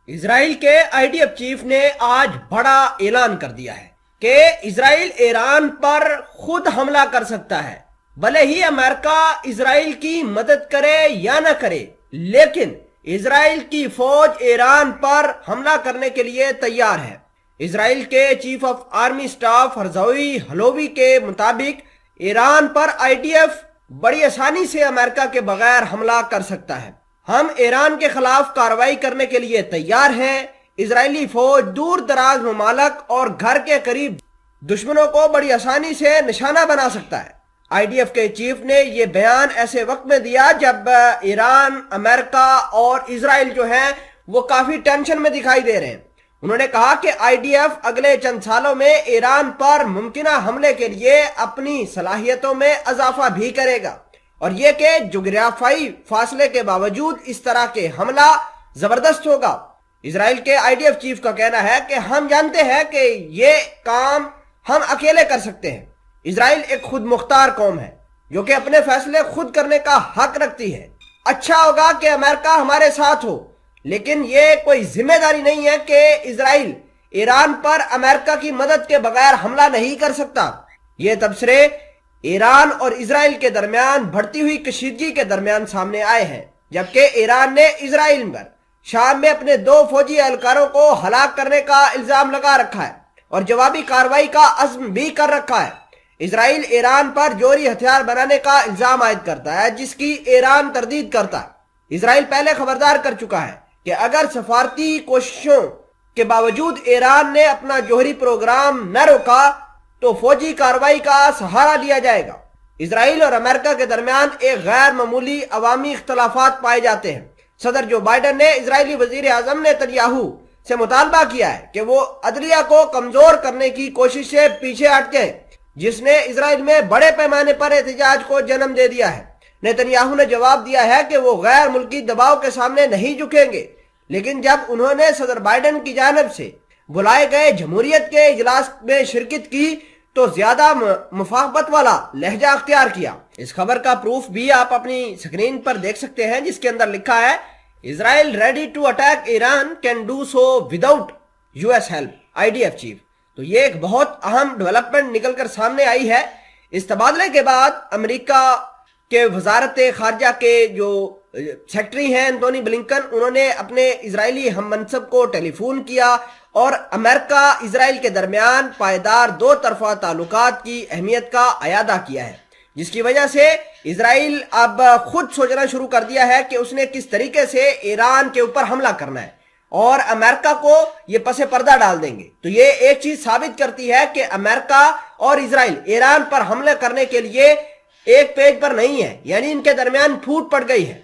اسرائیل کے IDF chief نے آج بڑا اعلان کر دیا ہے کہ اسرائیل ایران پر خود حملہ کر سکتا ہے، بھلے ہی امریکہ اسرائیل کی مدد کرے یا نہ کرے، لیکن اسرائیل کی فوج ایران پر حملہ کرنے کے لیے تیار ہے۔ اسرائیل کے چیف آف آرمی سٹاف ہرزوی ہلوی کے مطابق ایران پر IDF بڑی آسانی سے امریکہ کے بغیر حملہ کر سکتا ہے۔ ہم ایران کے خلاف کارروائی کرنے کے لیے تیار ہیں۔ اسرائیلی فوج دور دراز ممالک اور گھر کے قریب دشمنوں کو بڑی آسانی سے نشانہ بنا سکتا ہے۔ IDF کے چیف نے یہ بیان ایسے وقت میں دیا جب ایران، امریکہ اور اسرائیل جو ہیں وہ کافی ٹینشن میں دکھائی دے رہے ہیں۔ انہوں نے کہا کہ IDF اگلے چند سالوں میں ایران پر ممکنہ حملے کے لیے اپنی صلاحیتوں میں اضافہ بھی کرے گا، اور یہ کہ جغرافیائی فاصلے کے باوجود اس طرح کے حملہ زبردست ہوگا۔ اسرائیل کے IDF چیف کا کہنا ہے کہ ہم جانتے ہیں کہ یہ کام ہم اکیلے کر سکتے ہیں۔ اسرائیل ایک خود مختار قوم ہے جو کہ اپنے فیصلے خود کرنے کا حق رکھتی ہے۔ اچھا ہوگا کہ امریکہ ہمارے ساتھ ہو، لیکن یہ کوئی ذمہ داری نہیں ہے کہ اسرائیل ایران پر امریکہ کی مدد کے بغیر حملہ نہیں کر سکتا۔ یہ تبصرے ایران اور اسرائیل کے درمیان بڑھتی ہوئی کشیدگی کے درمیان سامنے آئے ہیں، جبکہ ایران نے اسرائیل پر شام میں اپنے 2 فوجی اہلکاروں کو ہلاک کرنے کا الزام لگا رکھا ہے اور جوابی کارروائی کا عزم بھی کر رکھا ہے۔ اسرائیل ایران پر جوہری ہتھیار بنانے کا الزام عائد کرتا ہے، جس کی ایران تردید کرتا ہے۔ اسرائیل پہلے خبردار کر چکا ہے کہ اگر سفارتی کوششوں کے باوجود ایران نے اپنا جوہری پروگرام نہ روکا تو فوجی کارروائی کا سہارا لیا جائے گا۔ اسرائیل اور امریکہ کے درمیان ایک غیر معمولی عوامی اختلافات پائے جاتے ہیں۔ صدر جو بائیڈن نے اسرائیلی وزیر اعظم نیتنیاہو سے مطالبہ کیا ہے کہ وہ عدلیہ کو کمزور کرنے کی کوشش سے پیچھے ہٹ جائے، جس نے اسرائیل میں بڑے پیمانے پر احتجاج کو جنم دے دیا ہے۔ نیتنیاہو نے جواب دیا ہے کہ وہ غیر ملکی دباؤ کے سامنے نہیں جھکیں گے، لیکن جب انہوں نے صدر بائیڈن کی جانب سے بلائے گئے جمہوریت کے اجلاس میں شرکت کی تو زیادہ مفاہمت والا لہجہ اختیار کیا۔ اس خبر کا پروف بھی آپ اپنی سکرین پر دیکھ سکتے ہیں، جس کے اندر لکھا ہے Israel ready to attack Iran can do so without US help, IDF chief. تو یہ ایک بہت اہم ڈیولپمنٹ نکل کر سامنے آئی ہے۔ اس تبادلے کے بعد امریکہ کے وزارت خارجہ کے جو سیکٹری ہیں انتونی بلنکن، انہوں نے اپنے اسرائیلی ہم منصب کو ٹیلی فون کیا اور امریکہ اسرائیل کے درمیان پائیدار 2 طرفہ تعلقات کی اہمیت کا اعادہ کیا ہے، جس کی وجہ سے اسرائیل اب خود سوچنا شروع کر دیا ہے کہ اس نے کس طریقے سے ایران کے اوپر حملہ کرنا ہے، اور امریکہ کو یہ پس پردہ ڈال دیں گے۔ تو یہ ایک چیز ثابت کرتی ہے کہ امریکہ اور اسرائیل ایران پر حملے کرنے کے لیے ایک پیج پر نہیں ہے، یعنی ان کے درمیان پھوٹ پڑ گئی ہے۔